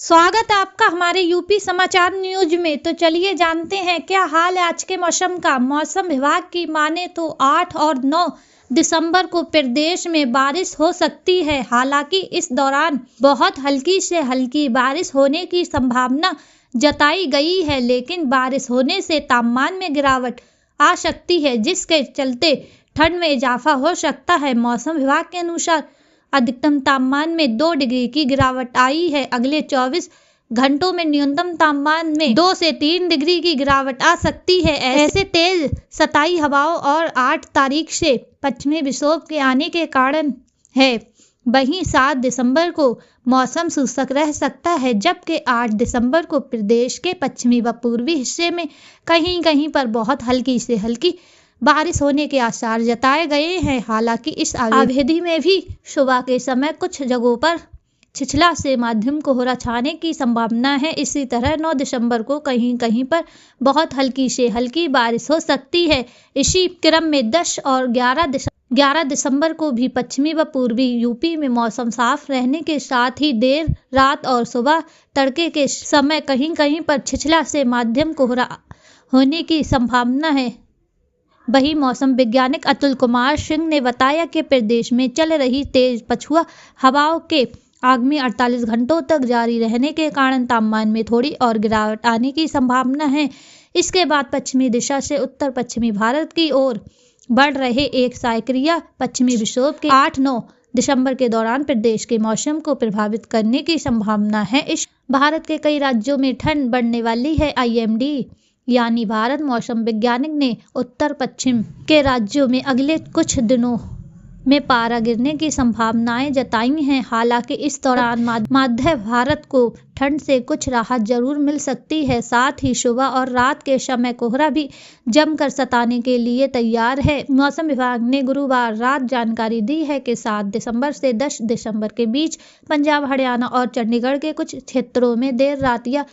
स्वागत है आपका हमारे यूपी समाचार न्यूज में। तो चलिए जानते हैं क्या हाल है आज के मौसम का। मौसम विभाग की माने तो 8 और 9 दिसंबर को प्रदेश में बारिश हो सकती है। हालांकि इस दौरान बहुत हल्की से हल्की बारिश होने की संभावना जताई गई है, लेकिन बारिश होने से तापमान में गिरावट आ सकती है, जिसके चलते ठंड में इजाफा हो सकता है। मौसम विभाग के अनुसार अधिकतम तापमान में 2 डिग्री की गिरावट आई है। अगले 24 घंटों में न्यूनतम तापमान में 2 से 3 डिग्री की गिरावट आ सकती है। ऐसे तेज सताई हवाओं और 8 तारीख से पश्चिमी विक्षोभ के आने के कारण है। वहीं 7 दिसंबर को मौसम शुष्क रह सकता है, जबकि 8 दिसंबर को प्रदेश के पश्चिमी व पूर्वी हिस्से में कहीं कहीं पर बहुत हल्की से हल्की बारिश होने के आसार जताए गए हैं। हालांकि इस अवधि में भी सुबह के समय कुछ जगहों पर छिछला से मध्यम कोहरा छाने की संभावना है। इसी तरह 9 दिसंबर को कहीं कहीं पर बहुत हल्की से हल्की बारिश हो सकती है। इसी क्रम में 10 और 11 दिसंबर को भी पश्चिमी व पूर्वी यूपी में मौसम साफ रहने के साथ ही देर रात और सुबह तड़के के समय कहीं कहीं पर छिछला से मध्यम कोहरा होने की संभावना है। वहीं मौसम वैज्ञानिक अतुल कुमार सिंह ने बताया कि प्रदेश में चल रही तेज पछुआ हवाओं के आगामी 48 घंटों तक जारी रहने के कारण तापमान में थोड़ी और गिरावट आने की संभावना है। इसके बाद पश्चिमी दिशा से उत्तर पश्चिमी भारत की ओर बढ़ रहे एक साइक्लिक पश्चिमी विक्षोभ के 8-9 दिसंबर के दौरान प्रदेश के मौसम को प्रभावित करने की संभावना है। इस भारत के कई राज्यों में ठंड बढ़ने वाली है। IMD यानी भारत मौसम वैज्ञानिक ने उत्तर पश्चिम के राज्यों में अगले कुछ दिनों में पारा गिरने की संभावनाएं जताई हैं। हालांकि इस दौरान मध्य भारत को ठंड से कुछ राहत जरूर मिल सकती है। साथ ही सुबह और रात के समय कोहरा भी जमकर सताने के लिए तैयार है। मौसम विभाग ने गुरुवार रात जानकारी दी है कि 7 दिसंबर से 10 दिसंबर के बीच पंजाब, हरियाणा और चंडीगढ़ के कुछ क्षेत्रों में देर रात या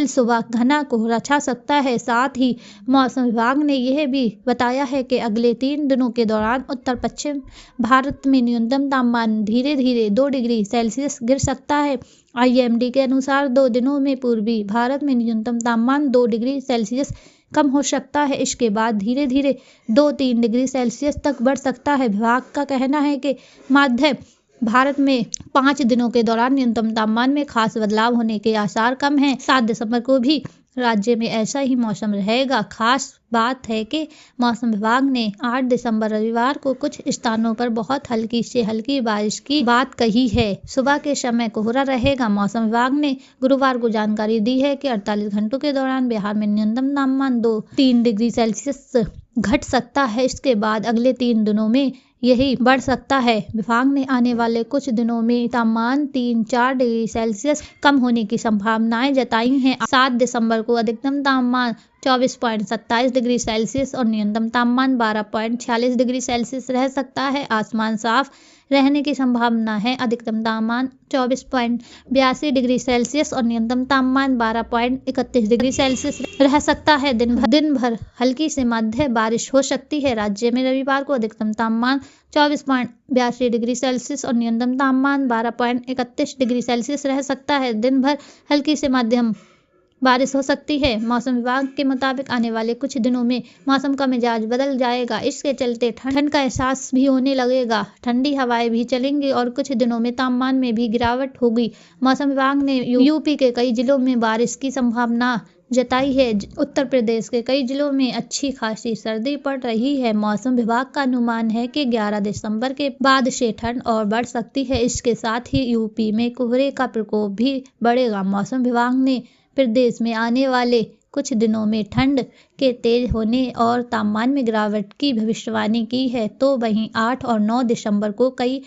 सुबह घना कोहरा छा सकता है। साथ ही मौसम विभाग ने यह भी बताया है कि अगले 3 दिनों के दौरान उत्तर पश्चिम भारत में न्यूनतम तापमान धीरे धीरे 2 डिग्री सेल्सियस गिर सकता है। IMD के अनुसार 2 दिनों में पूर्वी भारत में न्यूनतम तापमान 2 डिग्री सेल्सियस कम हो सकता है। इसके बाद धीरे धीरे 2-3 डिग्री सेल्सियस तक बढ़ सकता है। विभाग का कहना है कि मध्य भारत में 5 दिनों के दौरान न्यूनतम तापमान में खास बदलाव होने के आसार कम हैं। 7 दिसंबर को भी राज्य में ऐसा ही मौसम रहेगा। खास बात है कि मौसम विभाग ने 8 दिसंबर रविवार को कुछ स्थानों पर बहुत हल्की से हल्की बारिश की बात कही है। सुबह के समय कोहरा रहेगा। मौसम विभाग ने गुरुवार को जानकारी दी है कि 48 घंटों के दौरान बिहार में न्यूनतम तापमान 2-3 डिग्री सेल्सियस घट सकता है। इसके बाद अगले 3 दिनों में यही बढ़ सकता है। विभाग ने आने वाले कुछ दिनों में तापमान 3-4 डिग्री सेल्सियस कम होने की संभावनाएं जताई हैं। 7 दिसंबर को अधिकतम तापमान 24.27 डिग्री सेल्सियस और न्यूनतम तापमान 12.46 डिग्री सेल्सियस रह सकता है। आसमान साफ रहने की संभावना है। अधिकतम तापमान 24.82 डिग्री सेल्सियस और न्यूनतम तापमान 12.31 डिग्री सेल्सियस रह सकता है। दिन भर हल्की से मध्य बारिश हो सकती है। राज्य में रविवार को अधिकतम तापमान 24.82 डिग्री सेल्सियस और न्यूनतम तापमान 12.31 डिग्री सेल्सियस रह सकता है। दिन भर हल्की से मध्यम बारिश हो सकती है। मौसम विभाग के मुताबिक आने वाले कुछ दिनों में मौसम का मिजाज बदल जाएगा। इसके चलते ठंड का एहसास भी होने लगेगा। ठंडी हवाएं भी चलेंगी और कुछ दिनों में तापमान में भी गिरावट होगी। मौसम विभाग ने यूपी के कई जिलों में बारिश की संभावना जताई है। उत्तर प्रदेश के कई जिलों में अच्छी खासी सर्दी पड़ रही है। मौसम विभाग का अनुमान है कि 11 दिसंबर के बाद से ठंड और बढ़ सकती है। इसके साथ ही यूपी में कोहरे का प्रकोप भी बढ़ेगा। मौसम विभाग ने प्रदेश में आने वाले कुछ दिनों में ठंड के तेज होने और तापमान में गिरावट की भविष्यवाणी की है। तो वहीं 8 और 9 दिसंबर को कई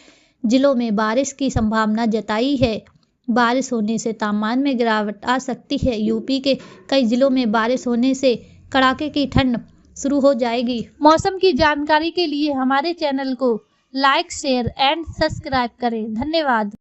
जिलों में बारिश की संभावना जताई है। बारिश होने से तापमान में गिरावट आ सकती है। यूपी के कई जिलों में बारिश होने से कड़ाके की ठंड शुरू हो जाएगी। मौसम की जानकारी के लिए हमारे चैनल को लाइक, शेयर एंड सब्सक्राइब करें। धन्यवाद।